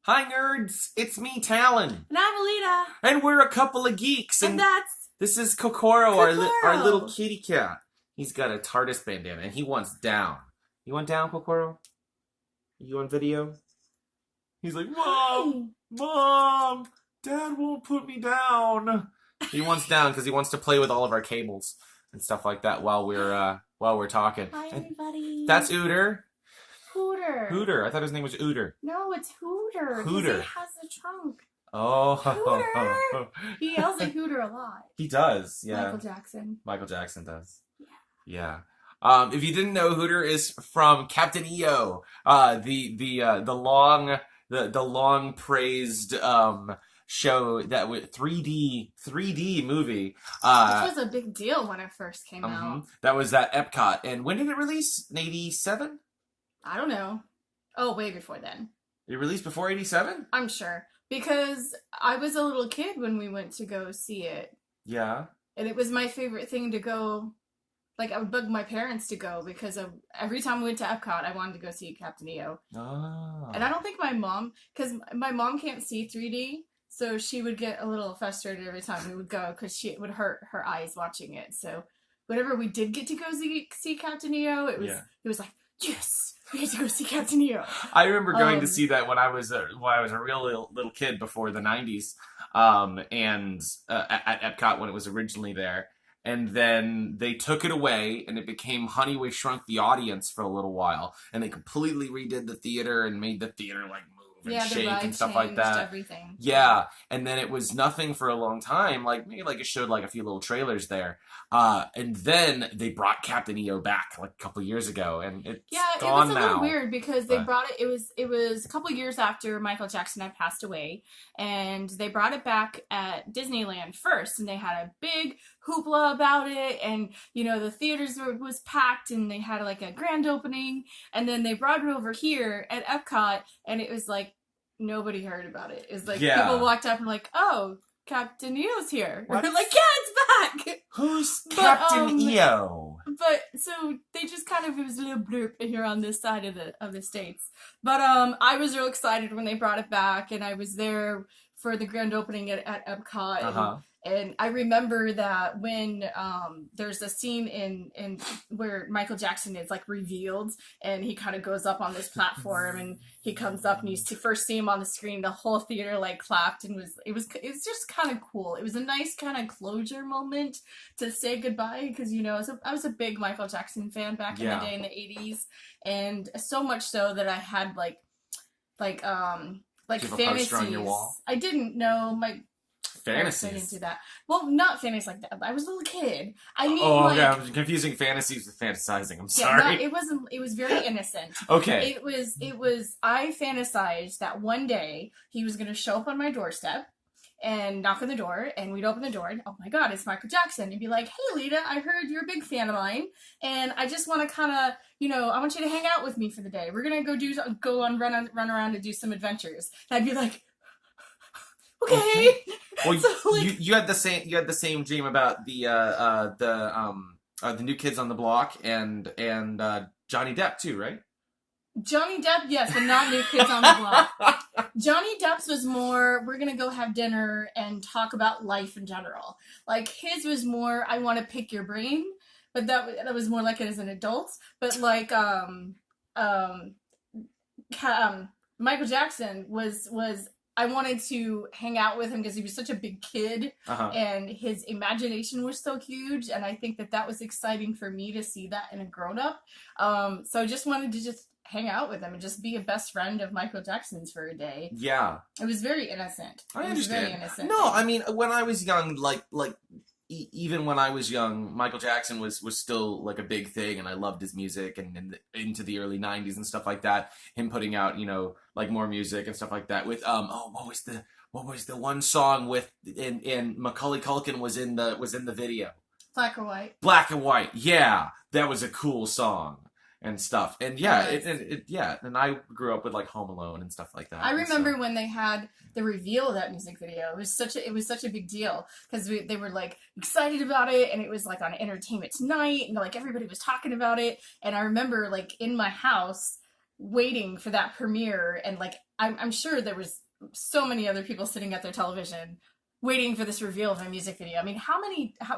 Hi nerds, it's me Talon, And I'm Alita. and we're a couple of geeks, And and that's this is Kokoro, our little Kokoro. kitty cat. He's got a TARDIS bandana, and he wants down. You want down, Kokoro? You on video? He's like, Hi. Mom, Dad won't put me down. He wants down because he wants to play with all of our cables and stuff like that while we're talking. Hi, And everybody. that's Ooter. Hooter. Hooter. I thought his name was Ooter. No, it's Hooter. Hooter. He has a trunk. Oh, Hooter. He yells at Hooter a lot. He does, yeah. Michael Jackson. Michael Jackson does. Yeah. Yeah. If you didn't know, Hooter is from Captain EO, the long praised show that was 3D movie. Which was a big deal when it first came out. That was at Epcot. And when did it release? In 87? I don't know. Oh, way before then. It released before 87? I'm sure. Because I was a little kid when we went to go see it. Yeah. And it was my favorite thing to go. Like, I would bug my parents to go because of every time we went to Epcot, I wanted to go see Captain EO. Oh. And I don't think my mom, because my mom can't see 3D, so she would get a little frustrated every time we would go because it would hurt her eyes watching it. So whenever we did get to go see Captain EO, it was like, yes, we get to go see Captain EO. I remember going to see that when I was a real little kid before the 90s, and at Epcot when it was originally there. And then they took it away, and it became Honey, We Shrunk the Audience for a little while. And they completely redid the theater and made the theater like move and shake and stuff like that. Everything. Yeah, and then it was nothing for a long time. Like maybe like it showed like a few little trailers there, and then they brought Captain EO back like a couple years ago, and it's gone now. It was a little weird because they brought it. It was a couple years after Michael Jackson had passed away, and they brought it back at Disneyland first, and they had a big hoopla about it, and the theaters was packed, and they had like a grand opening, and then they brought it over here at Epcot, and it was like nobody heard about it. It was like people walked up and like, oh, Captain EO's here. We're like, yeah, it's back. Who's Captain EO? But so they just kind of, it was a little bloop here on this side of the States. But I was real excited when they brought it back, and I was there for the grand opening at Epcot. And I remember that when there's a scene in where Michael Jackson is like revealed, and he kind of goes up on this platform, and he comes up, and you first see him on the screen. The whole theater like clapped, and it was just kind of cool. It was a nice kind of closure moment to say goodbye, because I was a big Michael Jackson fan back in the day in the 80s, and so much so that I had like fantasies. On your wall? I didn't know fantasies. Into that. Well, not fantasies like that. I was a little kid. I mean, okay. I'm confusing fantasies with fantasizing. I'm sorry. No, it wasn't. It was very innocent. Okay. It was. I fantasized that one day he was going to show up on my doorstep and knock on the door, and we'd open the door, and oh my God, it's Michael Jackson. And he'd be like, hey, Lita, I heard you're a big fan of mine, and I just want to kind of, I want you to hang out with me for the day. We're gonna run around and do some adventures. And I'd be like, okay. Well, so, you had the same dream about the New Kids on the Block and Johnny Depp too, right? Johnny Depp, yes, but not New Kids on the Block. Johnny Depp's was more, we're gonna go have dinner and talk about life in general. Like his was more, I want to pick your brain, but that was more like it as an adult. But like Michael Jackson was. I wanted to hang out with him because he was such a big kid, and his imagination was so huge, and I think that was exciting for me to see that in a grown-up. So I just wanted to just hang out with him and just be a best friend of Michael Jackson's for a day. Yeah. It was very innocent. I understand. Very innocent. No, I mean, when I was young, even when I was young, Michael Jackson was still like a big thing, and I loved his music, and into the early 90s and stuff like that. Him putting out, like more music and stuff like that with what was the one song with and Macaulay Culkin was in the video? Black or White. Black and White. Yeah, that was a cool song and stuff. And and I grew up with like Home Alone and stuff like that. I remember when they had the reveal of that music video. It was such a big deal because they were like excited about it, and it was like on Entertainment Tonight, and like everybody was talking about it. And I remember like in my house, waiting for that premiere, and like I'm sure there was so many other people sitting at their television waiting for this reveal of a music video. I mean,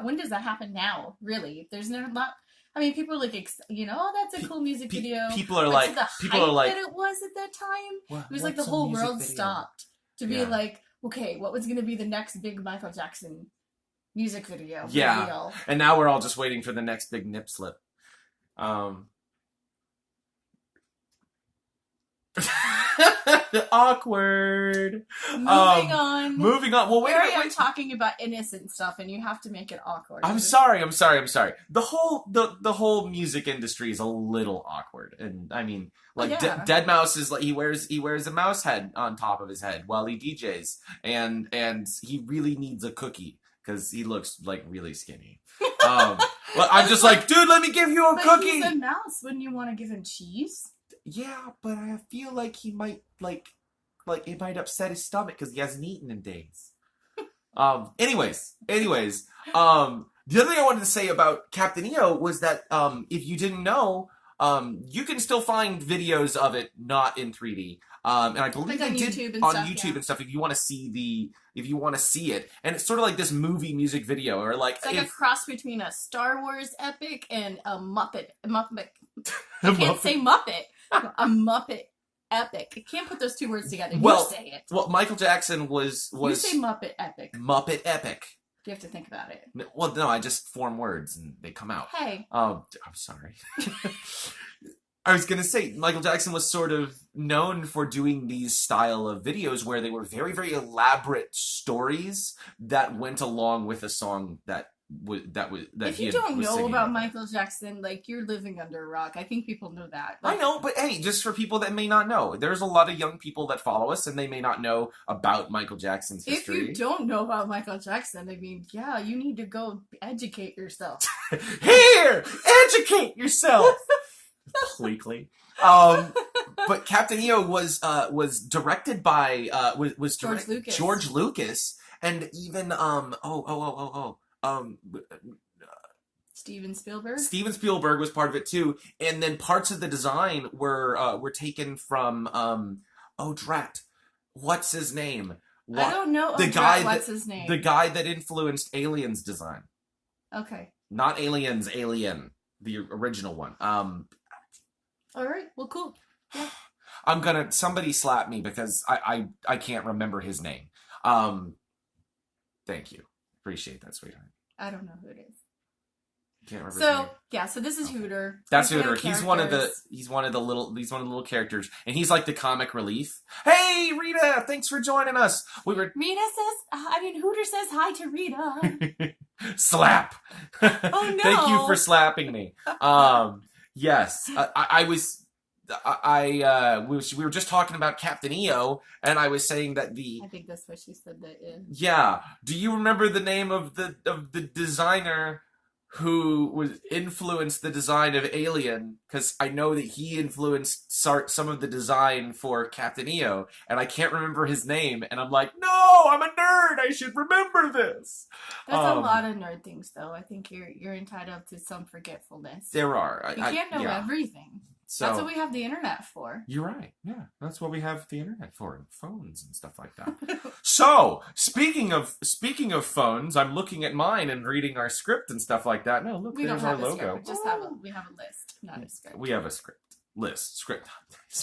when does that happen now? Really, there's no not. I mean, people are like, oh, that's a cool music video. People are but like, to the hype that it was at that time, it was like the whole world stopped to be like, okay, what was going to be the next big Michael Jackson music video? Yeah, and now we're all just waiting for the next big nip slip. Awkward. Moving on. Well, wait. I'm talking about innocent stuff, and you have to make it awkward. I'm sorry. The whole music industry is a little awkward, and I mean, like Dead Mouse is like he wears a mouse head on top of his head while he DJs, and he really needs a cookie because he looks like really skinny. Well, I'm just like, dude, let me give you a cookie. He's a mouse. Wouldn't you want to give him cheese? Yeah, but I feel like he might like it might upset his stomach because he hasn't eaten in days. Anyways, the other thing I wanted to say about Captain EO was that if you didn't know, you can still find videos of it not in 3D. And I believe like they did on YouTube and stuff if you want to see it. And it's sort of like this movie music video, or like it's like a cross between a Star Wars epic and a Muppet. I can't say Muppet. A Muppet epic. I can't put those two words together. You say it. Well, Michael Jackson was You say Muppet epic. Muppet epic. You have to think about it. Well, no, I just form words and they come out. Hey. Oh, I'm sorry. I was going to say, Michael Jackson was sort of known for doing these style of videos where they were very, very elaborate stories that went along with a song that if you don't know about Michael Jackson, like, you're living under a rock. I think people know that. Like, I know, but hey, just for people that may not know, there's a lot of young people that follow us and they may not know about Michael Jackson's history. If you don't know about Michael Jackson, I mean, yeah, you need to go educate yourself. Here! Educate yourself! Bleakly. But Captain EO was directed by George Lucas, and even Steven Spielberg. Steven Spielberg was part of it too, and then parts of the design were taken from what's his name? I don't know. What's his name? The guy that influenced Alien's design. Okay. Not Aliens, Alien, the original one. All right. Well, cool. Yeah. Somebody slap me because I can't remember his name. Thank you. Appreciate that, sweetheart. I don't know who it is. Can't remember. So yeah, so this is Hooter. That's Hooter. He's one of the little characters, and he's like the comic relief. Hey, Rita, thanks for joining us. Hooter says hi to Rita. Slap. Oh no! Thank you for slapping me. Yes, we were just talking about Captain EO, and I was saying that I think that's what she said that in. Yeah. Do you remember the name of the designer who influenced the design of Alien? Because I know that he influenced some of the design for Captain EO, and I can't remember his name, and I'm like, no, I'm a nerd, I should remember this. There's a lot of nerd things, though. I think you're entitled to some forgetfulness. There are. You can't know everything. So, that's what we have the internet for. You're right. Yeah, that's what we have the internet for, and phones and stuff like that. So, speaking of phones, I'm looking at mine and reading our script and stuff like that. No, look, there's our logo. We have a list, not a script. We have a script. Script.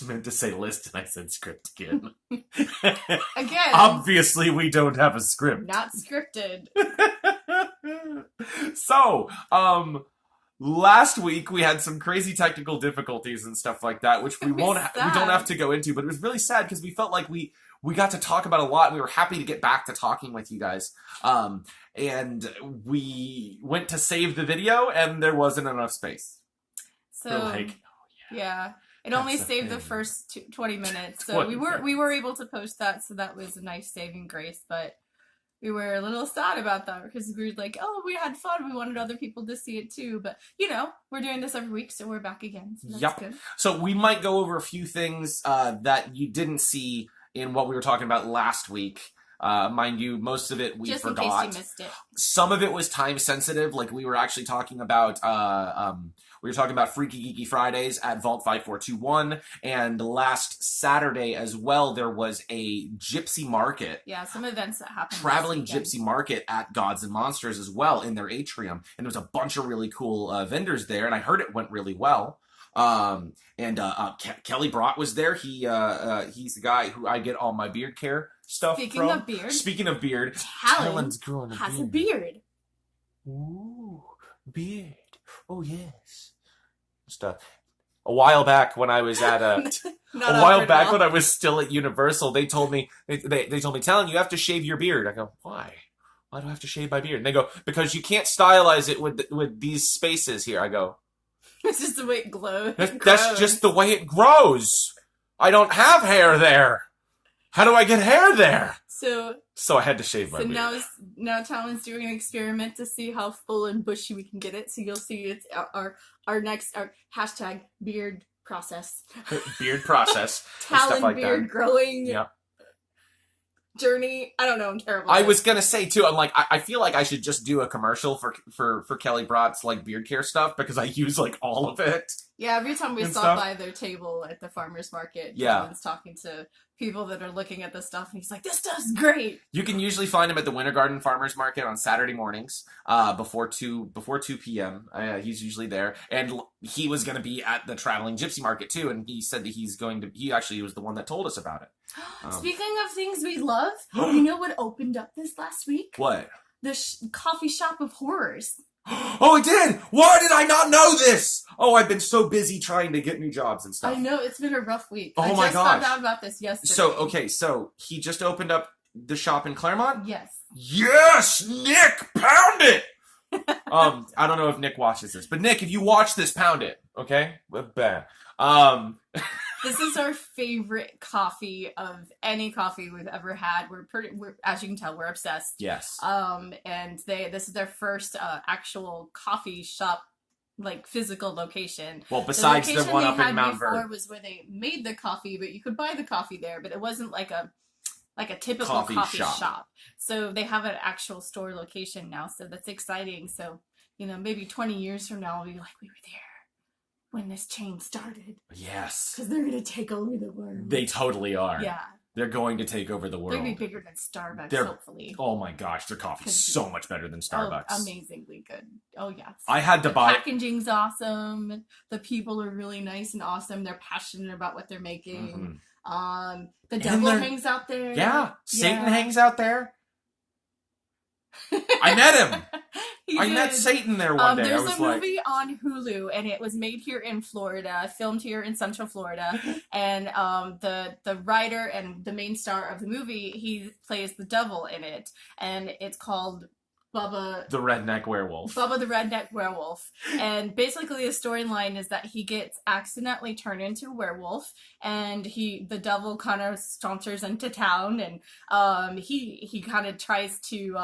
I meant to say list and I said script again. Again. Obviously, we don't have a script. Not scripted. So, last week we had some crazy technical difficulties and stuff like that, which we don't have to go into, but it was really sad because we felt like we got to talk about a lot, and we were happy to get back to talking with you guys. And we went to save the video, and there wasn't enough space. So yeah. It only saved the first 20 minutes, so we were able to post that, so that was a nice saving grace, but we were a little sad about that because we were like, oh, we had fun. We wanted other people to see it too. But, we're doing this every week, so we're back again. So that's good. So we might go over a few things that you didn't see in what we were talking about last week. Mind you, most of it we just forgot. in case you missed it. Some of it was time sensitive. Like we were actually talking about Freaky Geeky Fridays at Vault 5421, and last Saturday as well there was a Gypsy market. Yeah, some events that happened. Traveling Gypsy market at Gods and Monsters as well in their atrium, and there was a bunch of really cool vendors there, and I heard it went really well. Kelly Brott was there. He's the guy who I get all my beard care stuff from. Speaking of beard, Talon's growing a beard. Ooh, beard. Oh yes. Stuff. A while back when I was at when I was still at Universal, they told me Talon, you have to shave your beard. I go, why? Why do I have to shave my beard? And they go, because you can't stylize it with these spaces here. I go, it's just the way it glows. That's just the way it grows. I don't have hair there. How do I get hair there? So I had to shave my beard. So now Talon's doing an experiment to see how full and bushy we can get it. So you'll see it's our next hashtag beard process. Beard process. Talon like beard that. Growing. Yep. Journey. I don't know. I'm terrible. I was gonna say too. I'm like, I feel like I should just do a commercial for Kelly Brott's like beard care stuff because I use like all of it. Yeah, every time we stop by their table at the farmer's market, Talon's talking to people that are looking at the stuff, and he's like, "This stuff's great." You can usually find him at the Winter Garden Farmers Market on Saturday mornings, before 2 p.m. He's usually there, and he was going to be at the Traveling Gypsy Market too, and he said that he actually was the one that told us about it. Speaking of things we love, you know what opened up this last week? What? The coffee shop of horrors. Oh, it did! Why did I not know this? Oh, I've been so busy trying to get new jobs and stuff. I know, it's been a rough week. Oh I just found out about this yesterday. So he just opened up the shop in Claremont? Yes. Yes! Nick, pound it! I don't know if Nick watches this, but Nick, if you watch this, pound it, okay? This is our favorite coffee of any coffee we've ever had. We're as you can tell, we're obsessed. Yes. And this is their first actual coffee shop, like physical location. Well, besides the one up in Mount Vernon, was where they made the coffee, but you could buy the coffee there, but it wasn't like a typical coffee shop. So they have an actual store location now. So that's exciting. So maybe 20 years from now, we'll be like, we were there when this chain started. Yes. Because they're going to take over the world. They totally are. Yeah. They're going to take over the world. They're going to be bigger than Starbucks, hopefully. Oh my gosh, their coffee's so much better than Starbucks. Oh, amazingly good. Oh, yes. I had to buy... The packaging's awesome. The people are really nice and awesome. They're passionate about what they're making. Mm-hmm. The devil hangs out there. Yeah. Satan hangs out there. I met him. I met Satan there one day. There's a movie on Hulu, and it was made here in Florida, filmed here in Central Florida. And the writer and the main star of the movie, he plays the devil in it, and it's called Bubba the Redneck Werewolf. Bubba the Redneck Werewolf. And basically the storyline is that he gets accidentally turned into a werewolf, and the devil kind of saunters into town, and he kind of tries to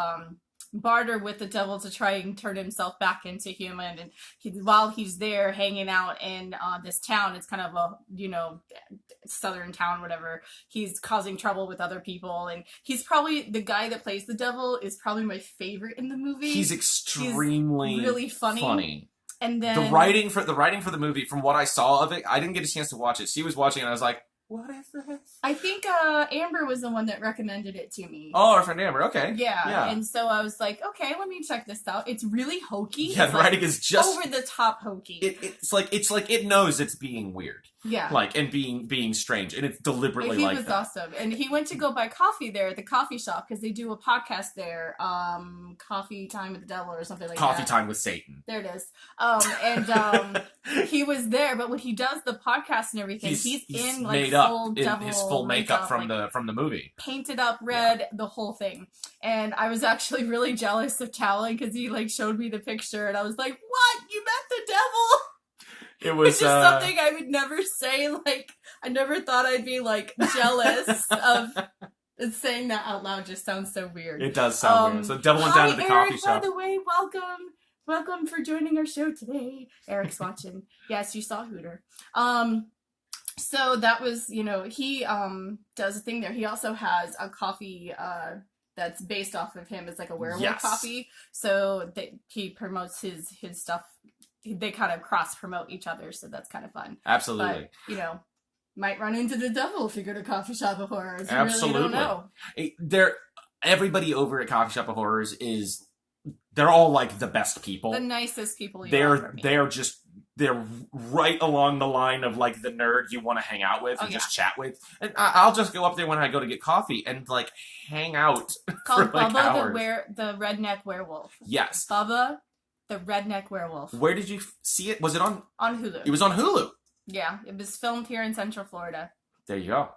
barter with the devil to try and turn himself back into human. And while he's there hanging out in this town, it's kind of a southern town, whatever, he's causing trouble with other people, and he's probably the guy that plays the devil is probably my favorite in the movie. He's extremely really funny. And then the writing for the movie, from what I saw of it, I didn't get a chance to watch it. She was watching it, and I was like, what is this? I think Amber was the one that recommended it to me. Oh, our friend Amber. Okay. Yeah. And so I was like, okay, let me check this out. It's really hokey. Yeah, the writing is just over the top hokey. It's like it knows it's being weird. Yeah. And being strange, and it's deliberately like that. He was awesome. And he went to go buy coffee there at the coffee shop because they do a podcast there, Coffee Time with the Devil or something like Coffee that. Time with Satan. There it is. And he was there, but when he does the podcast and everything, he's in like made full up devil in his full makeup from like, the movie, painted up red, the whole thing. And I was actually really jealous of Talon because he like showed me the picture, and I was like, "What? You met the devil?" It was just something I would never say. Like, I never thought I'd be like jealous of saying that out loud. Just sounds so weird. It does sound weird. So Devil went down to the coffee shop. By the way, welcome for joining our show today. Eric's watching. Yes, you saw Hooter. So that was, he does a thing there. He also has a coffee that's based off of him. It's like a werewolf coffee. So he promotes his stuff. They kind of cross promote each other, so that's kind of fun. Absolutely. But, might run into the devil if you go to Coffee Shop of Horrors. You Absolutely. really don't know. Everybody over at Coffee Shop of Horrors they're all like the best people. The nicest people they're right along the line of like the nerd you want to hang out with and just chat with. And I'll just go up there when I go to get coffee and like hang out. Called for, like, Bubba hours. the Redneck Werewolf. Yes. Bubba the Redneck Werewolf. Where did you see it? Was it on Hulu? It was on Hulu. Yeah, it was filmed here in Central Florida. There you go.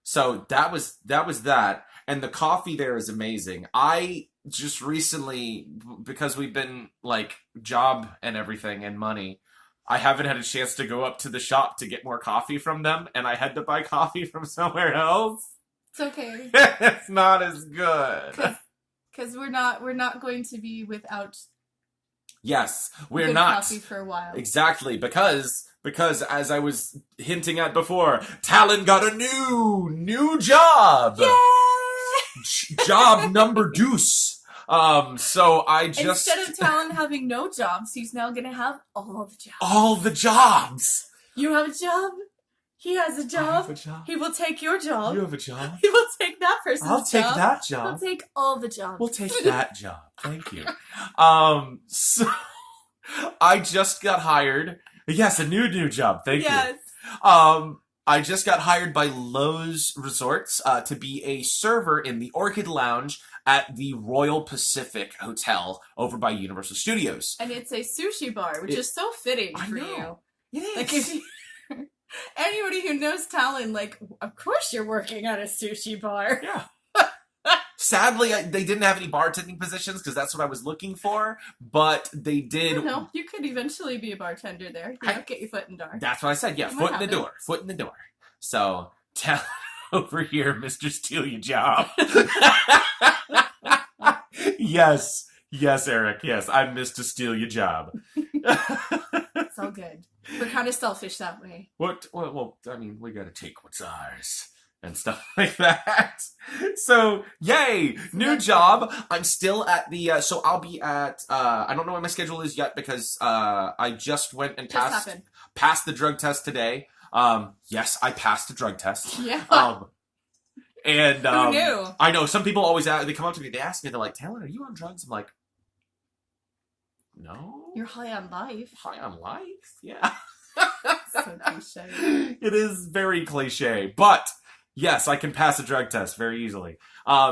So that was that, and the coffee there is amazing. I just recently, because we've been like job and everything and money, I haven't had a chance to go up to the shop to get more coffee from them, and I had to buy coffee from somewhere else. It's okay. It's not as good. Because we're not going to be without. Yes, we're not. Coffee for a while. Exactly, because as I was hinting at before, Talon got a new job. Yay! Job number deuce. So I just... Instead of Talon having no jobs, he's now gonna have all the jobs. All the jobs! You have a job? He has a job. I have a job. He will take your job. You have a job. He will take that person's job. I'll take that job. He'll take all the jobs. We'll take that job. Thank you. So I just got hired. Yes, a new job. Thank you. I just got hired by Lowe's Resorts to be a server in the Orchid Lounge at the Royal Pacific Hotel over by Universal Studios. And it's a sushi bar, which is so fitting for you. It is. Like if you, anybody who knows Talon, like, of course you're working at a sushi bar. Yeah. Sadly, they didn't have any bartending positions because that's what I was looking for, but they did. No, you could eventually be a bartender there. Get your foot in the door. That's what I said. Yeah, foot in the door. Foot in the door. So, Talon over here, Mr. Steal Your Job. Yes, Eric. Yes, I'm Mr. Steal Your Job. It's all good. We're kind of selfish that way. What? Well, I mean, we gotta take what's ours. And stuff like that. So, yay! New job. I'm still at the, so I'll be at, I don't know what my schedule is yet because, I just went and passed the drug test today. Yes, I passed the drug test. Yeah. And, who knew? I know, some people always they come up to me, they ask me, they're like, Talon, are you on drugs? I'm like, no. You're high on life. High on life? Yeah. So cliche. It is very cliche, but yes, I can pass a drug test very easily.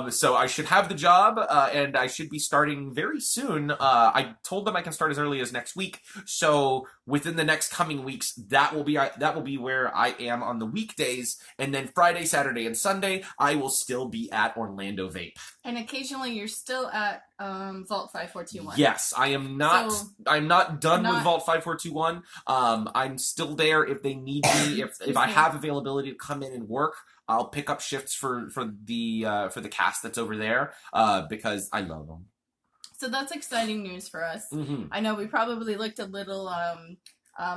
So I should have the job, and I should be starting very soon. I told them I can start as early as next week. So within the next coming weeks, that will be where I am on the weekdays, and then Friday, Saturday, and Sunday, I will still be at Orlando Vape. And occasionally, you're still at Vault 5421. Yes, I am not. So, I'm not done with Vault 5421. I'm still there if they need me. If I have availability to come in and work, I'll pick up shifts for the cast that's over there because I love them. So that's exciting news for us. Mm-hmm. I know we probably looked a little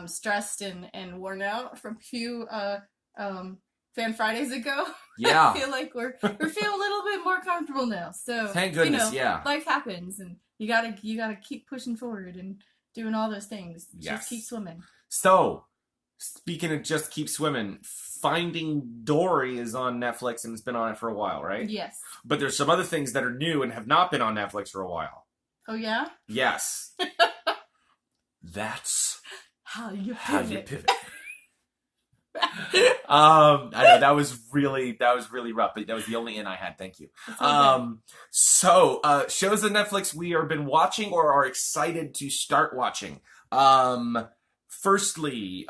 stressed and worn out from a few Fan Fridays ago. Yeah, I feel like we're feeling a little bit more comfortable now. So thank goodness. Yeah, life happens, and you gotta keep pushing forward and doing all those things. Yes. Just keep swimming. So, speaking of just keep swimming, Finding Dory is on Netflix and it's been on it for a while, right? Yes. But there's some other things that are new and have not been on Netflix for a while. Oh, yeah? Yes. That's how you pivot. I know that was really rough, but that was the only in I had. Thank you. So shows on Netflix we have been watching or are excited to start watching. Firstly,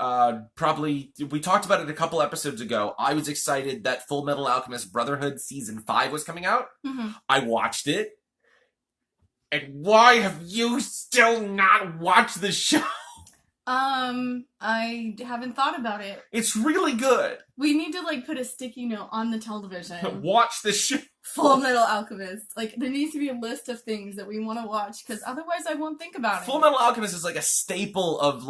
probably, we talked about it a couple episodes ago. I was excited that Full Metal Alchemist Brotherhood Season 5 was coming out. Mm-hmm. I watched it. And why have you still not watched the show? I haven't thought about it. It's really good. We need to, put a sticky note on the television. Watch the show. Full Metal Alchemist. There needs to be a list of things that we want to watch, because otherwise I won't think about it. Full Metal Alchemist is, a staple of,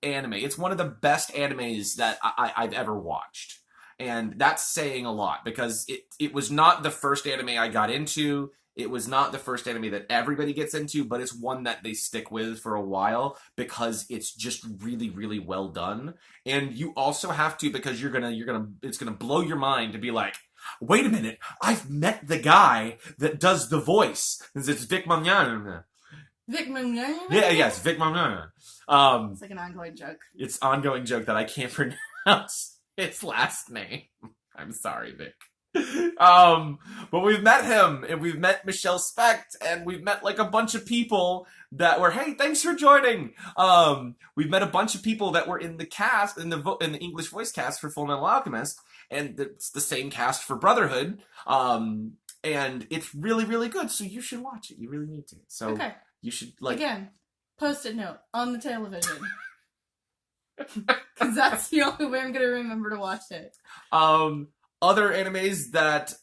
anime. It's one of the best animes that I've ever watched. And that's saying a lot because it was not the first anime I got into. It was not the first anime that everybody gets into, but it's one that they stick with for a while because it's just really, really well done. And you also have to, because it's gonna blow your mind to be like, wait a minute, I've met the guy that does the voice. It's Vic Mignogna. Vic Mignogna? Yeah, yes, Vic Mignogna. It's like an ongoing joke. It's an ongoing joke that I can't pronounce his last name. I'm sorry, Vic. But we've met him, and we've met Michelle Specht, and we've met like a bunch of people that were, hey, thanks for joining. We've met a bunch of people that were in the cast, in the English voice cast for Full Metal Alchemist, and it's the same cast for Brotherhood. And it's really, really good, so you should watch it. You really need to. So okay. You should, like... Again, post-it note on the television. Because that's the only way I'm going to remember to watch it. Other animes that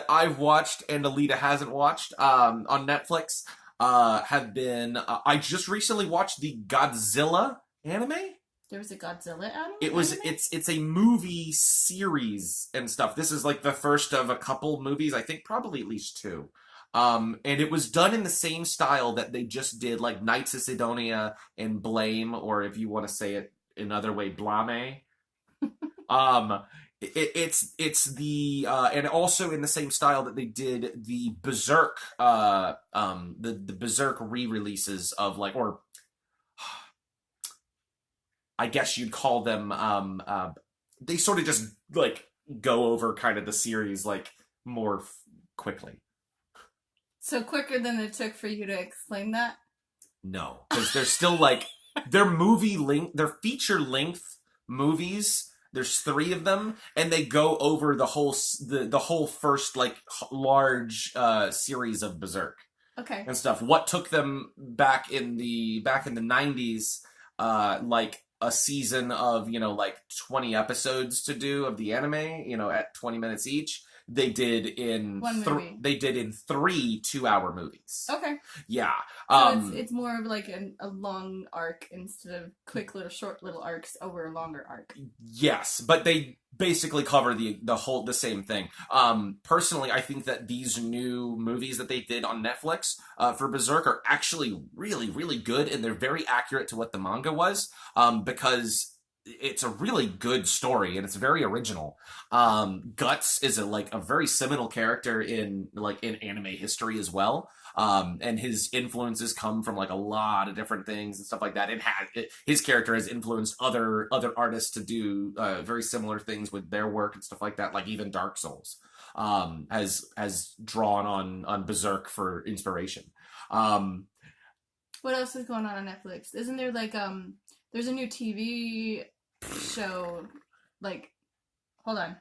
I've watched and Alita hasn't watched on Netflix have been... I just recently watched the Godzilla anime. There was a Godzilla anime? It's a movie series and stuff. This is like the first of a couple movies, I think probably at least 2. And it was done in the same style that they just did like Knights of Sidonia and Blame, or if you want to say it another way, Blame. It's the and also in the same style that they did the Berserk the Berserk re-releases of, like, or I guess you'd call them they sort of just like go over kind of the series like more quickly. So quicker than it took for you to explain that? No, because they're still like they're feature length movies. There's 3 of them, and they go over the whole first like large series of Berserk. Okay. And stuff. What took them back in the 90s, like a season of, like 20 episodes to do of the anime, at 20 minutes each. They did in one movie. They did in 3 2-hour movies. Okay. Yeah. So it's more of like a long arc instead of quick little short little arcs over a longer arc. Yes, but they basically cover the same thing. Personally, I think that these new movies that they did on Netflix for Berserk are actually really, really good, and they're very accurate to what the manga was, because it's a really good story and it's very original. Guts is a very seminal character in anime history as well. And his influences come from like a lot of different things and stuff like that. His character has influenced other artists to do very similar things with their work and stuff like that. Like even Dark Souls has drawn on Berserk for inspiration. What else is going on Netflix? Isn't there like there's a new TV show, like, hold on.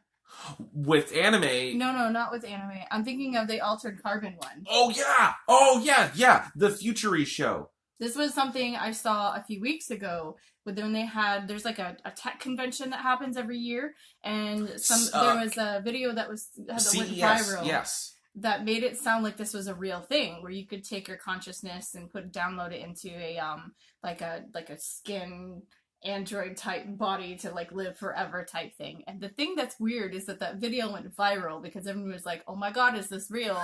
With anime? No, not with anime. I'm thinking of the Altered Carbon one. Oh yeah, the Futury show. This was something I saw a few weeks ago, when there's like a tech convention that happens every year, and there was a video that went viral. Yes. That made it sound like this was a real thing, where you could take your consciousness and download it into a like a skin android type body to like live forever type thing. And the thing that's weird is that video went viral because everyone was like, oh my god, is this real?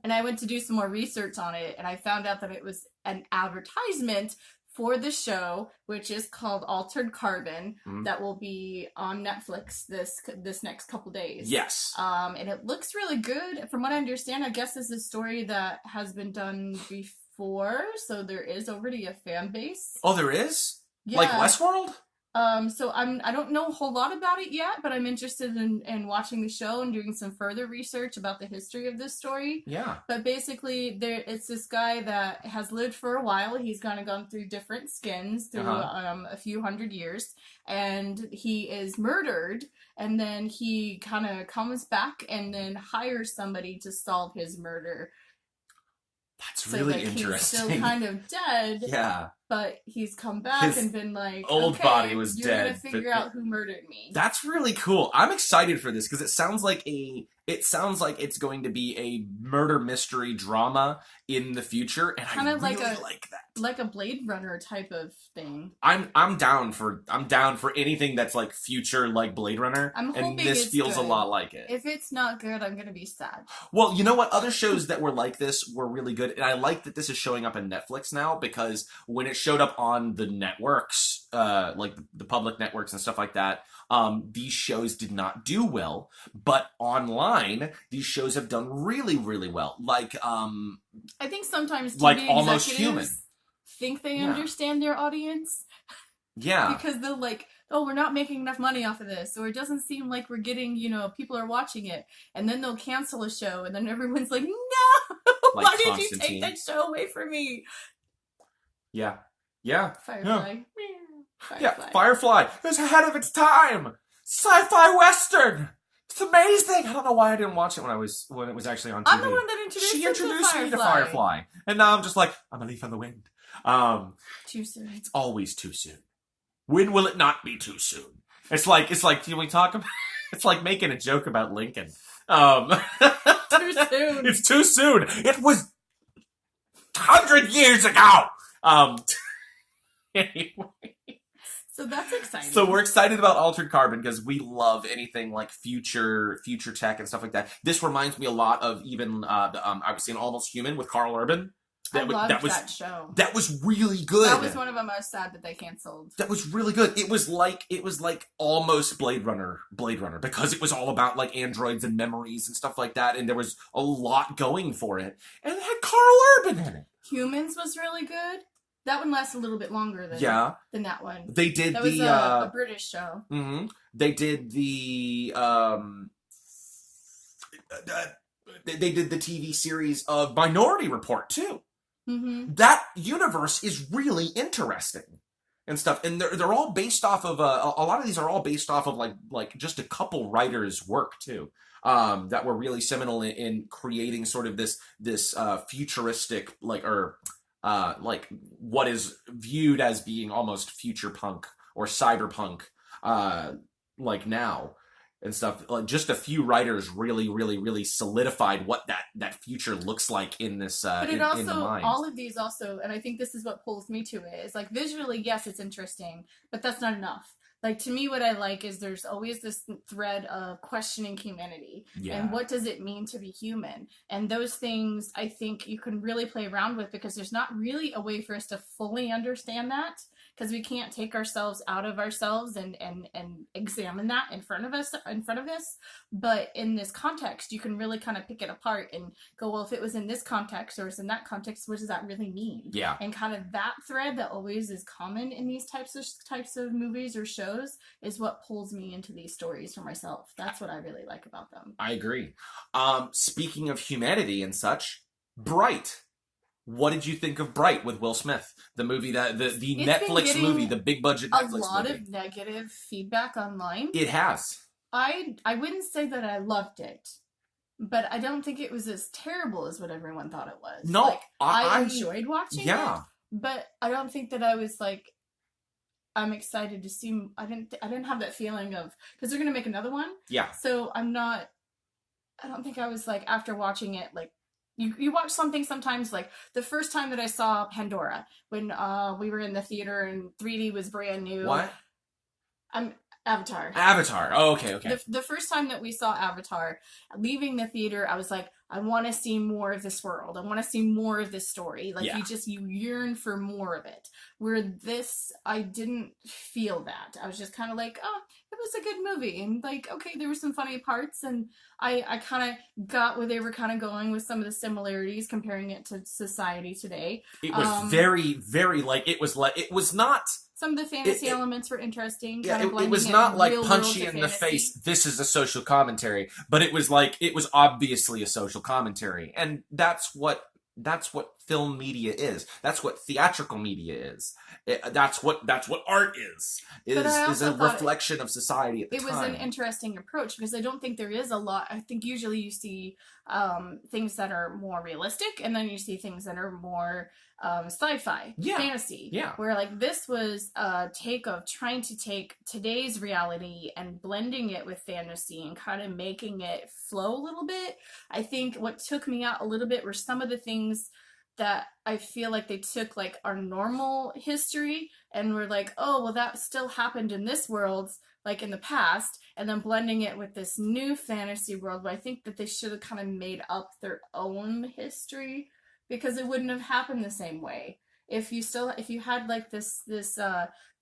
And I went to do some more research on it, and I found out that it was an advertisement for the show, which is called Altered Carbon, that will be on Netflix this next couple days. Yes. And it looks really good. From what I understand, I guess this is a story that has been done before, so there is already a fan base. Oh, there is? Yeah. Like Westworld? So I don't know a whole lot about it yet, but I'm interested in watching the show and doing some further research about the history of this story. Yeah. But basically, it's this guy that has lived for a while. He's kind of gone through different skins through a few hundred years, and he is murdered, and then he kind of comes back and then hires somebody to solve his murder. That's really interesting. He's still kind of dead. Yeah. but he's come back His and been like, old okay, body was you're dead, gonna figure out who murdered me. That's really cool. I'm excited for this because it sounds like it's going to be a murder mystery drama in the future, and kind I of really like that. Like a Blade Runner type of thing. I'm down for anything that's like future like Blade Runner. I'm hoping and this it's feels good. a lot like it. If it's not good, I'm gonna be sad. Well, you know what? Other shows that were like this were really good, and I like that this is showing up on Netflix now because when it showed up on the networks, like the public networks and stuff like that, these shows did not do well. But online, these shows have done really, really well. Like, I think sometimes TV like Almost executives Human. think they understand their audience. Yeah. Because they're like, oh, we're not making enough money off of this, or it doesn't seem like we're getting, people are watching it. And then they'll cancel a show, and then everyone's like, no! Like why did you take that show away from me? Yeah. Yeah. Firefly. Yeah, Firefly is ahead of its time. Sci-fi western. It's amazing. I don't know why I didn't watch it when it was actually on TV. I'm the one that introduced me to Firefly, and now I'm just like, I'm a leaf on the wind. Too soon. It's always too soon. When will it not be too soon? It's like can we talk about? It's like making a joke about Lincoln. Too soon. It's too soon. It was 100 years ago. Anyway. So that's exciting. So we're excited about Altered Carbon because we love anything like future tech and stuff like that. This reminds me a lot of even I was seeing Almost Human with Carl Urban. I loved that show. That was really good. That was one of them I was sad that they canceled. That was really good. It was like almost Blade Runner because it was all about like androids and memories and stuff like that, and there was a lot going for it, and it had Carl Urban in it. Humans was really good. That one lasts a little bit longer than that one. They did that was a British show. Mm-hmm. They did the they did the TV series of Minority Report too. Mm-hmm. That universe is really interesting and stuff, and they're all based off of a lot of these are all based off of like just a couple writers' work too. That were really seminal in creating sort of this futuristic like what is viewed as being almost future punk or cyberpunk like now and stuff. Like just a few writers really solidified what that future looks like in this but it in the mind. All of these also, and I think this is what pulls me to it, is like visually, yes, it's interesting, but that's not enough. Like, to me, what I like is there's always this thread of questioning humanity. Yeah. And what does it mean to be human? And those things, I think you can really play around with because there's not really a way for us to fully understand that because we can't take ourselves out of ourselves and examine that in front of us. But in this context, you can really kind of pick it apart and go, well, if it was in this context or it's in that context, what does that really mean? Yeah. And kind of that thread that always is common in these types of movies or shows is what pulls me into these stories for myself. That's what I really like about them. I agree. Speaking of humanity and such, Bright. What did you think of Bright with Will Smith? The movie the Netflix movie, the big budget Netflix movie. A lot of negative feedback online. It has. I wouldn't say that I loved it, but I don't think it was as terrible as what everyone thought it was. No, like, I enjoyed watching it, but I don't think that I was like, I'm excited to see. I didn't have that feeling of because they're gonna make another one. Yeah. So I don't think I was like after watching it like you watch something sometimes like the first time that I saw Pandora when we were in the theater and 3D was brand new. What? Avatar. Oh, okay. The first time that we saw Avatar, leaving the theater, I was like, I want to see more of this world. I want to see more of this story. Like, you yearn for more of it. Where this, I didn't feel that. I was just kind of like, oh, it was a good movie. And like, okay, there were some funny parts. And I kind of got where they were kind of going with some of the similarities, comparing it to society today. It was very, very it was not... Some of the fantasy elements were interesting. Yeah, it was not like punchy in the face. This is a social commentary, but it was obviously a social commentary, and that's what film media is. That's what theatrical media is. That's what art is a reflection of society at the time. It was an interesting approach because I don't think there is a lot. I think usually you see things that are more realistic, and then you see things that are more sci-fi, fantasy. Yeah. Where like this was a take of trying to take today's reality and blending it with fantasy and kind of making it flow a little bit. I think what took me out a little bit were some of the things that I feel like they took like our normal history and were like, oh, well, that still happened in this world, like in the past, and then blending it with this new fantasy world. But I think that they should have kind of made up their own history because it wouldn't have happened the same way. If you had like this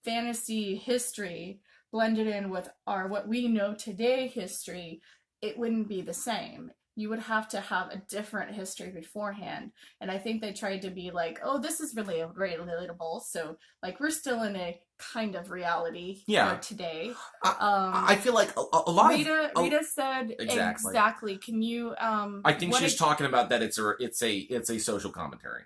fantasy history blended in with our what we know today history, it wouldn't be the same. You would have to have a different history beforehand. And I think they tried to be like, oh, this is really relatable. So, like, we're still in a kind of reality for today. I feel like a lot of... Rita said exactly. Can you... I think she's talking about that it's a social commentary.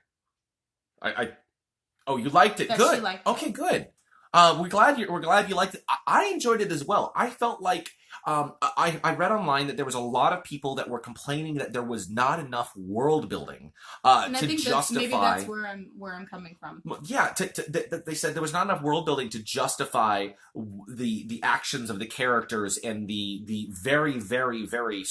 Oh, you liked it? Good. She liked it. Okay, good. We're glad you liked it. I enjoyed it as well. I felt like I read online that there was a lot of people that were complaining that there was not enough world building and to I think justify. Maybe that's where I'm coming from. Yeah, they said there was not enough world building to justify the actions of the characters and the very very very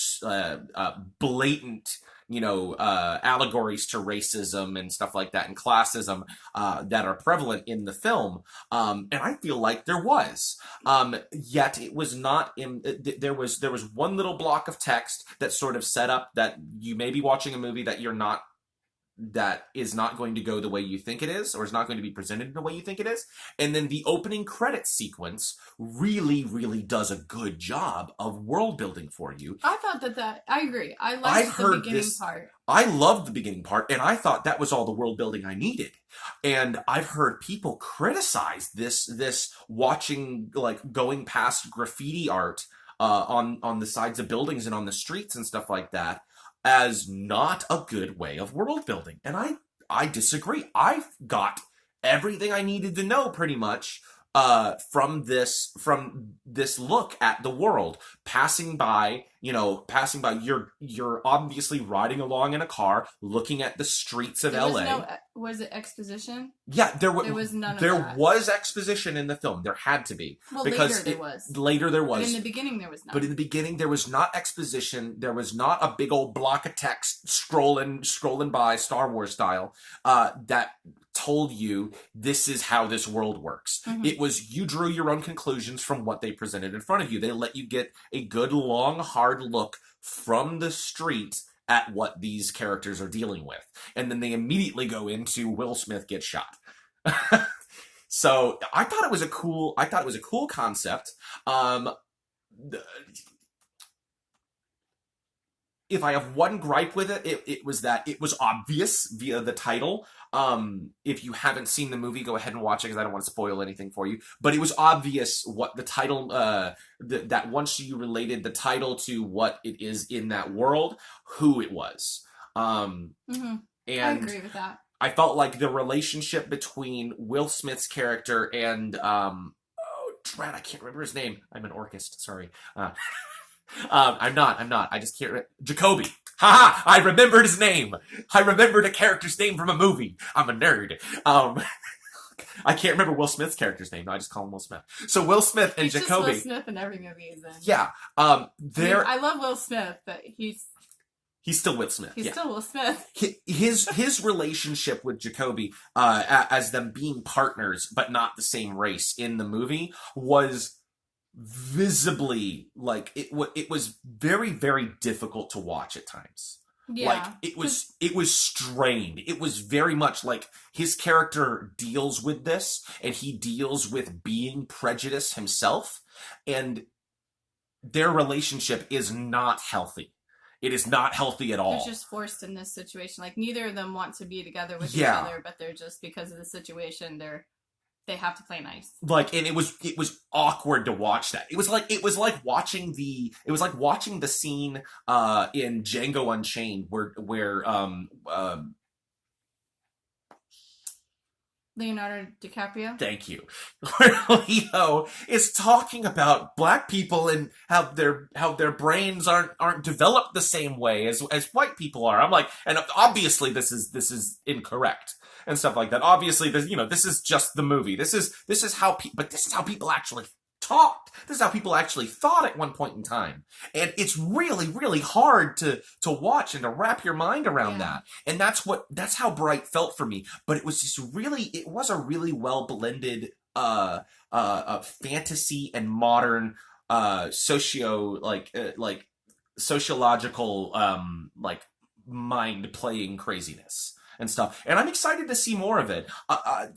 blatant allegories to racism and stuff like that and classism that are prevalent in the film. And I feel like there was. Yet it was not in... There was one little block of text that sort of set up that you may be watching a movie that is not going to go the way you think it is, or is not going to be presented in the way you think it is. And then the opening credits sequence really, really does a good job of world building for you. I thought that I agree. I liked the beginning part. I loved the beginning part, and I thought that was all the world building I needed. And I've heard people criticize this watching, like, going past graffiti art on the sides of buildings and on the streets and stuff like that as not a good way of world building. And I disagree. I got everything I needed to know pretty much from this look at the world. Passing by, you're obviously riding along in a car, looking at the streets of LA. Was it exposition? Yeah, there was none of that. There was exposition in the film. There had to be. Well, because later there was. But in the beginning there was none. But in the beginning there was not exposition. There was not a big old block of text scrolling by Star Wars style that told you this is how this world works. Mm-hmm. It was, you drew your own conclusions from what they presented in front of you. They let you get a good, long, hard look from the street at what these characters are dealing with. And then they immediately go into Will Smith gets shot. So I thought it was a cool concept. If I have one gripe with it, it was that it was obvious via the title. If you haven't seen the movie, go ahead and watch it because I don't want to spoil anything for you. But it was obvious what the title, that once you related the title to what it is in that world, who it was. Mm-hmm. And I agree with that. I felt like the relationship between Will Smith's character and, I can't remember his name. I'm an orchist, sorry. I'm not. I just can't. Jacoby. Haha! I remembered his name. I remembered a character's name from a movie. I'm a nerd. I can't remember Will Smith's character's name. No, I just call him Will Smith. So Will Smith and Jacoby. Just Will Smith in every movie he's in. Yeah. I love Will Smith, but he's still Will Smith. He's still Will Smith. His relationship with Jacoby, as them being partners but not the same race in the movie, was visibly, like, it was very, very difficult to watch at times. Yeah. Like, it was strained. It was very much like his character deals with this, and he deals with being prejudiced himself, and their relationship is not healthy. It is not healthy at all. They're just forced in this situation. Like, neither of them want to be together with each other, but they're just, because of the situation, they have to play nice. Like, and it was awkward to watch that. It was like watching the scene in Django Unchained where Leonardo DiCaprio. Thank you. Where Leo is talking about black people and how their brains aren't developed the same way as white people are. I'm like, and obviously this is incorrect and stuff like that. Obviously, this is just the movie. This is how but this is how people actually talked. This is how people actually thought at one point in time. And it's really, really hard to watch and to wrap your mind around that. And that's how Bright felt for me. But it was it was a really well blended fantasy and modern sociological mind playing craziness and stuff. And I'm excited to see more of it.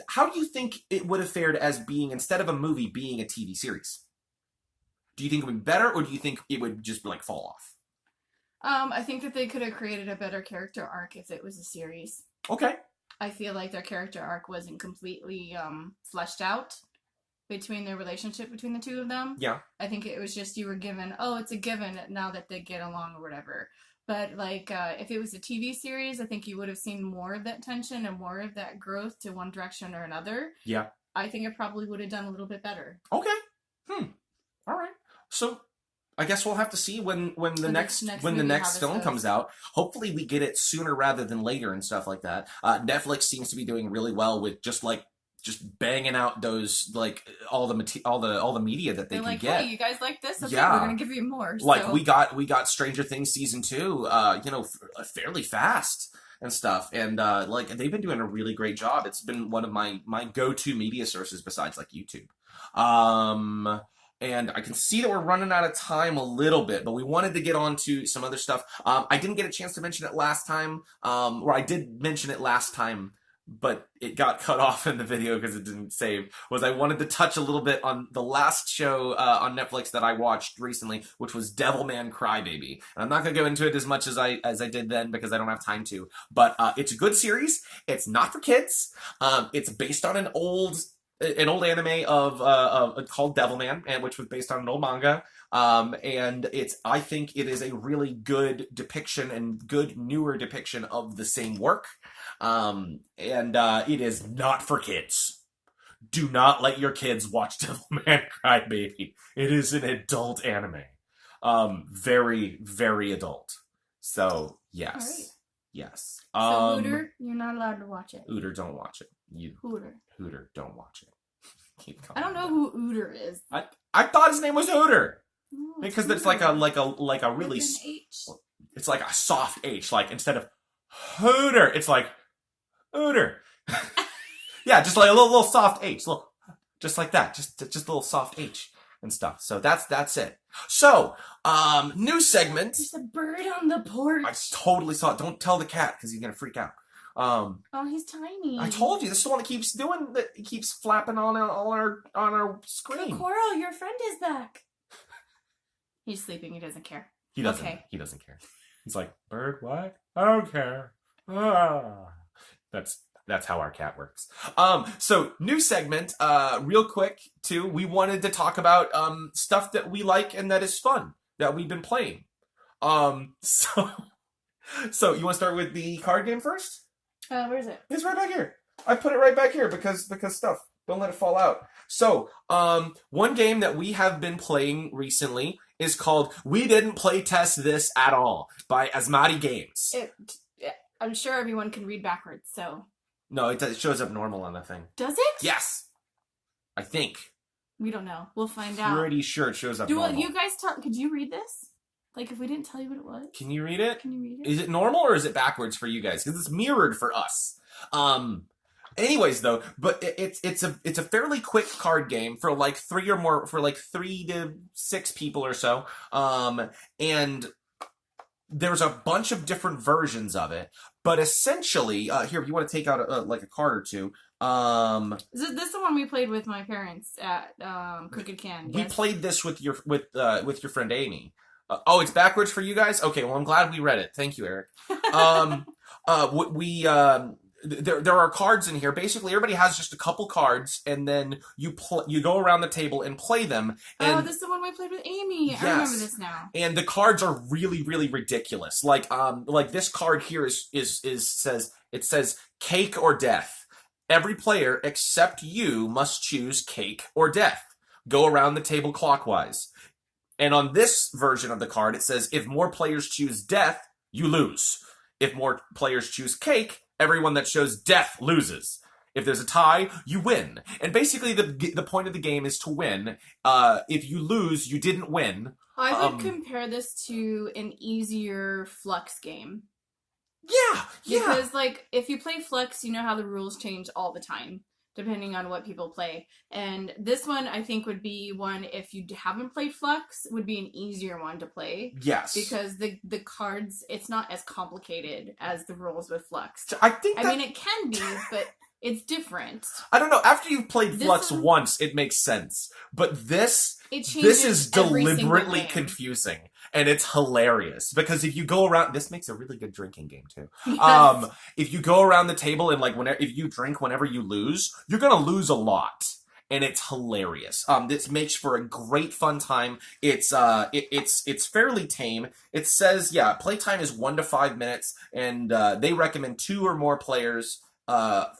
How do you think it would have fared as being, instead of a movie, being a TV series? Do you think it would be better, or do you think it would just fall off? I think that they could have created a better character arc if it was a series. Okay. I feel like their character arc wasn't completely fleshed out between their relationship between the two of them. Yeah. I think it was just you were given, it's a given now that they get along or whatever. But, if it was a TV series, I think you would have seen more of that tension and more of that growth to one direction or another. Yeah. I think it probably would have done a little bit better. Okay. All right. So, I guess we'll have to see when the next film comes out. Hopefully we get it sooner rather than later and stuff like that. Netflix seems to be doing really well with just banging out those all the media that they can get. Hey, you guys like this? Okay, we're gonna give you more. We got Stranger Things season 2, fairly fast and stuff, and they've been doing a really great job. It's been one of my go-to media sources besides YouTube. And I can see that we're running out of time a little bit, but we wanted to get on to some other stuff. I didn't get a chance to mention it last time, or I did mention it last time, but it got cut off in the video because it didn't save. I wanted to touch a little bit on the last show on Netflix that I watched recently, which was Devilman Crybaby. And I'm not going to go into it as much as I did then because I don't have time to. But it's a good series. It's not for kids. It's based on an old anime of called Devilman, and which was based on an old manga. And I think it is a really good depiction and good newer depiction of the same work. And it is not for kids. Do not let your kids watch Devilman Crybaby. It is an adult anime. Very, very adult. So, yes. All right. Yes. So, Hooter, you're not allowed to watch it. Hooter, don't watch it. Hooter, don't watch it. I don't know who Hooter is. I thought his name was Hooter. Oh, because it's like a really... With an H. It's like a soft H. Instead of Hooter, it's like Hooter. Yeah, just like a little soft H. Just like that. Just a little soft H and stuff. So that's it. So, new segment. There's a bird on the porch. I totally saw it. Don't tell the cat because he's going to freak out. He's tiny. I told you, this is the one that keeps flapping on our screen. Coral, your friend is back. He's sleeping. He doesn't care. He doesn't. Okay. He doesn't care. He's like, bird, what? I don't care. That's how our cat works. So new segment, real quick too. We wanted to talk about stuff that we like and that is fun that we've been playing. So you want to start with the card game first? Where is it? It's right back here. I put it right back here because stuff. Don't let it fall out. So, one game that we have been playing recently is called We Didn't Play Test This at All by Asmati Games. I'm sure everyone can read backwards, so... No, it shows up normal on the thing. Does it? Yes. I think. We don't know. We'll find out. Pretty sure it shows up normal. You guys could you read this? If we didn't tell you what it was? Can you read it? Can you read it? Is it normal or is it backwards for you guys? Because it's mirrored for us. Anyways, though, but it's a fairly quick card game for 3 to 6 people or so. And there's a bunch of different versions of it. But essentially, here, if you want to take out a card or two. Is this the one we played with my parents at Crooked Can? Yes? We played this with your friend Amy. It's backwards for you guys? Okay, well, I'm glad we read it. Thank you, Eric. There are cards in here. Basically, everybody has just a couple cards, and then you go around the table and play them. And this is the one we played with Amy. Yes. I remember this now. And the cards are really, really ridiculous. Like this card here says cake or death. Every player except you must choose cake or death. Go around the table clockwise. And on this version of the card, it says if more players choose death, you lose. If more players choose cake, everyone that chose death loses. If there's a tie, you win. And basically, the point of the game is to win. If you lose, you didn't win. I would compare this to an easier Flux game. Yeah. Because, like, if you play Flux, you know how the rules change all the time, depending on what people play. And this one, I think, would be one, if you haven't played Flux, would be an easier one to play. Yes. Because the cards, it's not as complicated as the rules with Flux. I mean, it can be, but it's different. I don't know. After you've played Flux once, it makes sense. But this is deliberately confusing. And it's hilarious. Because if you go around... This makes a really good drinking game, too. Yes. If you go around the table and, like, if you drink whenever you lose, you're gonna lose a lot. And it's hilarious. This makes for a great fun time. It's fairly tame. It says, playtime is 1 to 5 minutes. And they recommend 2 or more players...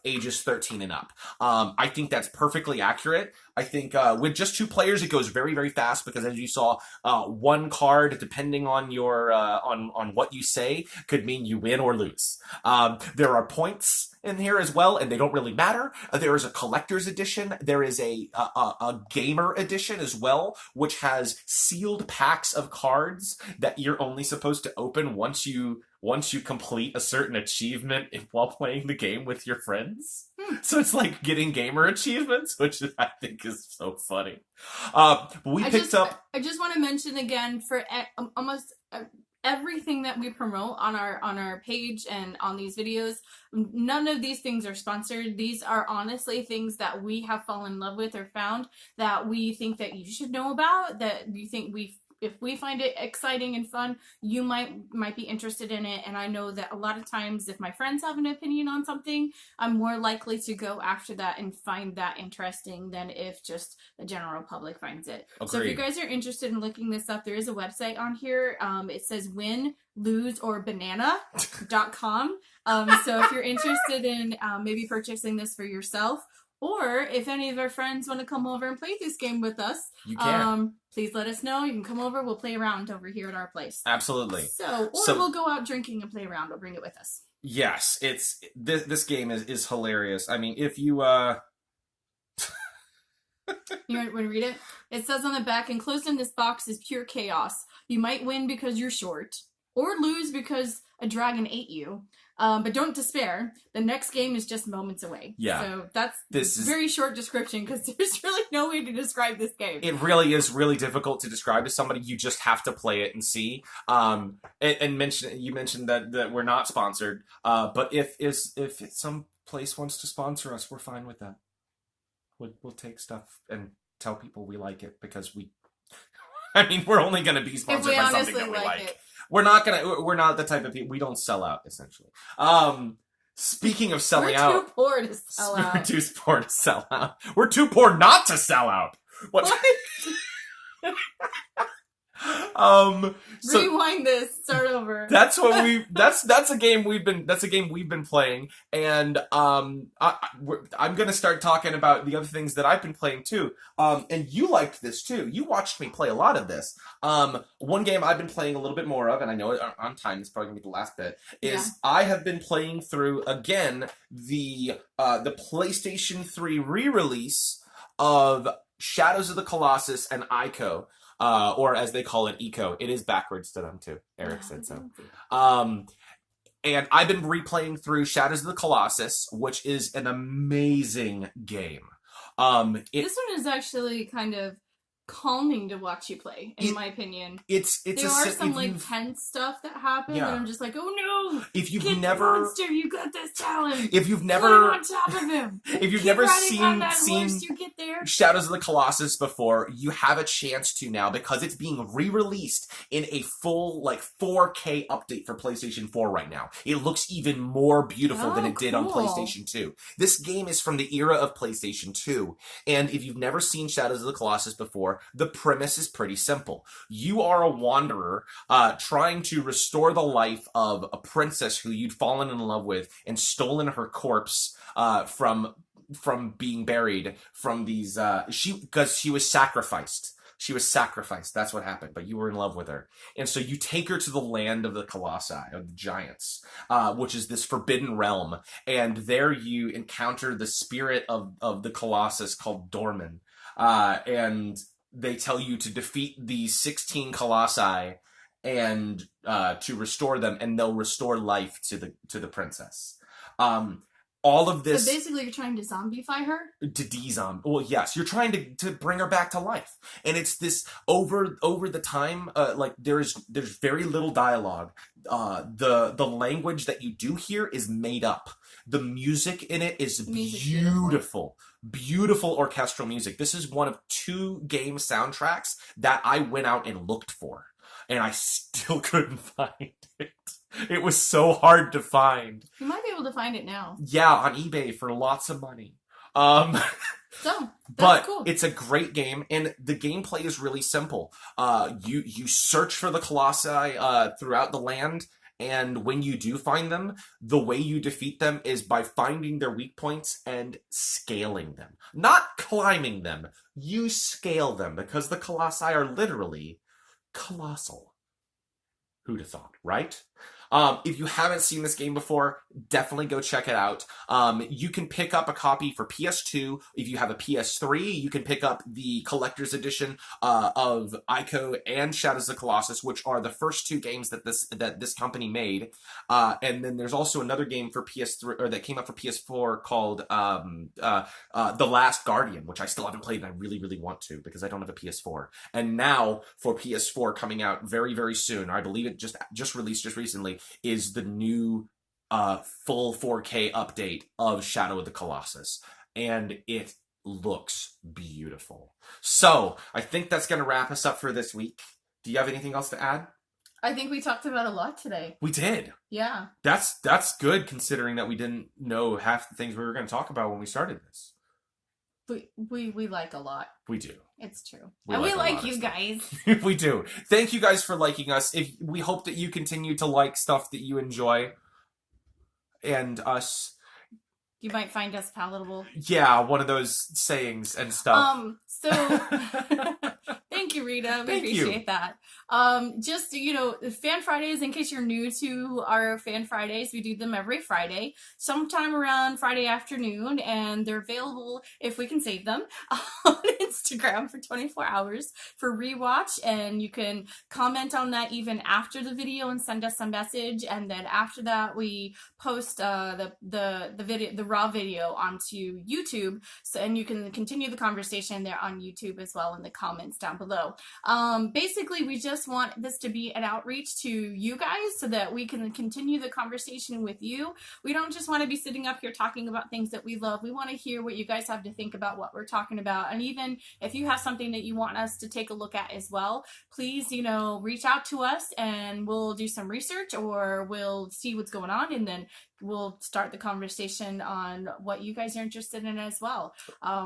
ages 13 and up. I think that's perfectly accurate. I think with just 2 players, it goes very, very fast because, as you saw, 1 card, depending on your on what you say, could mean you win or lose. There are points in here as well, and they don't really matter. There is a collector's edition. There is a gamer edition as well, which has sealed packs of cards that you're only supposed to open once you complete a certain achievement while playing the game with your friends. So it's like getting gamer achievements, which I think is so funny. I just want to mention again, for almost everything that we promote on our page and on these videos, none of these things are sponsored. These are honestly things that we have fallen in love with or found that we think that you should know about, that you think if we find it exciting and fun, you might be interested in it. And I know that a lot of times if my friends have an opinion on something, I'm more likely to go after that and find that interesting than if just the general public finds it. Agreed. So if you guys are interested in looking this up, there is a website on here. It says win, lose, or banana.com. So if you're interested in maybe purchasing this for yourself, or if any of our friends want to come over and play this game with us, you can. Please let us know. You can come over. We'll play around over here at our place. Absolutely. So we'll go out drinking and play around. We'll bring it with us. Yes, this game is hilarious. I mean, if you You want to read it? It says on the back, enclosed in this box is pure chaos. You might win because you're short, or lose because a dragon ate you. But don't despair. The next game is just moments away. Yeah. So this is very short description because there's really no way to describe this game. It really is really difficult to describe to somebody. You just have to play it and see. And you mentioned that we're not sponsored. But if some place wants to sponsor us, we're fine with that. We'll take stuff and tell people we like it because we're only going to be sponsored by something that we like. We're not the type of people, we don't sell out, essentially. Speaking of selling out. We're too poor to sell out. We're too poor to sell out. We're too poor not to sell out. What? Rewind this. Start over. That's a game we've been playing, and I'm gonna start talking about the other things that I've been playing too. And you liked this too. You watched me play a lot of this. One game I've been playing a little bit more of, and I know on time it's probably gonna be the last bit. I have been playing through again the PlayStation 3 re-release of Shadows of the Colossus and Ico. Or as they call it, Eco. It is backwards to them too. Eric said so. And I've been replaying through Shadows of the Colossus, which is an amazing game. This one is actually kind of calming to watch you play, in my opinion. There are some tense stuff that happen, and I'm just like, oh no! If you've Get never, the monster, you got this, Talon. If you've never, climb on top of him. If you've never seen you get there. Shadows of the Colossus before, you have a chance to now because it's being re-released in a full 4K update for PlayStation 4 right now. It looks even more beautiful than it did on PlayStation 2. This game is from the era of PlayStation 2, and if you've never seen Shadows of the Colossus before, before, the premise is pretty simple. You are a wanderer trying to restore the life of a princess who you'd fallen in love with and stolen her corpse from being buried from these because she was sacrificed. She was sacrificed. That's what happened. But you were in love with her. And so you take her to the land of the Colossi, of the giants, which is this forbidden realm. And there you encounter the spirit of the Colossus called Dorman. And they tell you to defeat these 16 Colossi and to restore them, and they'll restore life to the princess. All of this. So basically, you're trying to zombify her? To de-zombie. Well, yes, you're trying to bring her back to life, and it's this over the time. Like there's very little dialogue. The language that you do hear is made up. The music in it is beautiful. Beautiful orchestral music. This is one of 2 game soundtracks that I went out and looked for, and I still couldn't find it. It was so hard to find. You might be able to find it now. Yeah, on eBay for lots of money. That's cool. It's a great game, and the gameplay is really simple. You search for the Colossi throughout the land, and when you do find them, the way you defeat them is by finding their weak points and scaling them. Not climbing them. You scale them, because the Colossi are literally colossal. Who'd have thought, right? If you haven't seen this game before, definitely go check it out. You can pick up a copy for PS2. If you have a PS3, you can pick up the collector's edition of Ico and Shadows of the Colossus, which are the first 2 games that this company made. And then there's also another game for PS3, or that came up for PS4 called The Last Guardian, which I still haven't played, and I really, really want to because I don't have a PS4. And now for PS4 coming out very, very soon, I believe it just released just recently, is the new full 4K update of Shadow of the Colossus. And it looks beautiful. So, I think that's going to wrap us up for this week. Do you have anything else to add? I think we talked about a lot today. We did. Yeah. That's good, considering that we didn't know half the things we were going to talk about when we started this. We like a lot. We do. It's true. We and we like you guys. We do. Thank you guys for liking us. We hope that you continue to like stuff that you enjoy. And us. You might find us palatable. Yeah, one of those sayings and stuff. So thank you, Rita. We Thank you. appreciate that. Just, Fan Fridays, in case you're new to our Fan Fridays, we do them every Friday, sometime around Friday afternoon, and they're available, if we can save them, on Instagram for 24 hours for rewatch, and you can comment on that even after the video and send us a message, and then after that we post the raw video onto YouTube, and you can continue the conversation there on YouTube as well in the comments down below. Basically, we just want this to be an outreach to you guys so that we can continue the conversation with you. We don't just want to be sitting up here talking about things that we love. We want to hear what you guys have to think about what we're talking about. And even if you have something that you want us to take a look at as well, please, reach out to us and we'll do some research, or we'll see what's going on, and then we'll start the conversation on what you guys are interested in as well.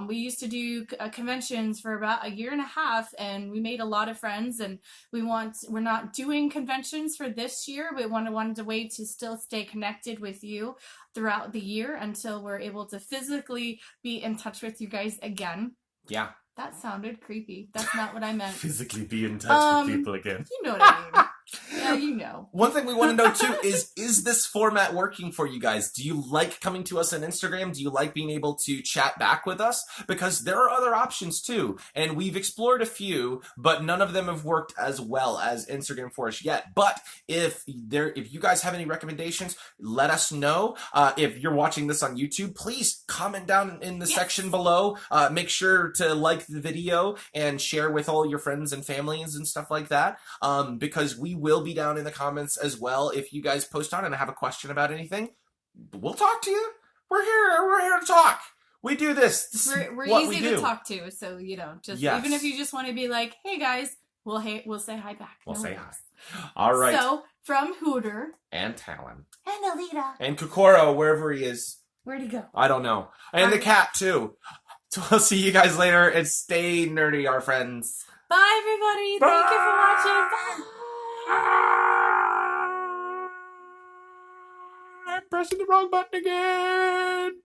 We used to do conventions for about a year and a half, and we made a lot of friends, and we're not doing conventions for this year. We wanted a way to still stay connected with you throughout the year until we're able to physically be in touch with you guys again. Yeah. That sounded creepy. That's not what I meant. Physically be in touch with people again. You know what I mean. Yeah, you know. One thing we want to know too is this format working for you guys? Do you like coming to us on Instagram? Do you like being able to chat back with us? Because there are other options too, and we've explored a few, but none of them have worked as well as Instagram for us yet. But if you guys have any recommendations, let us know. If you're watching this on YouTube, please comment down in the section below. Make sure to like the video and share with all your friends and families and stuff like that. Because we will be down in the comments as well if you guys post on and have a question about anything. We'll talk to you. We're here to talk. We do this. We're easy to talk to, so even if you just want to be like, hey guys, we'll say hi back. We'll say hi. All right. So from Hooter and Talon and Alita and Kokoro, wherever he is. Where'd he go? I don't know. And the cat too. So we'll see you guys later, and stay nerdy, our friends. Bye, everybody. Thank you for watching. Bye. I'm pressing the wrong button again.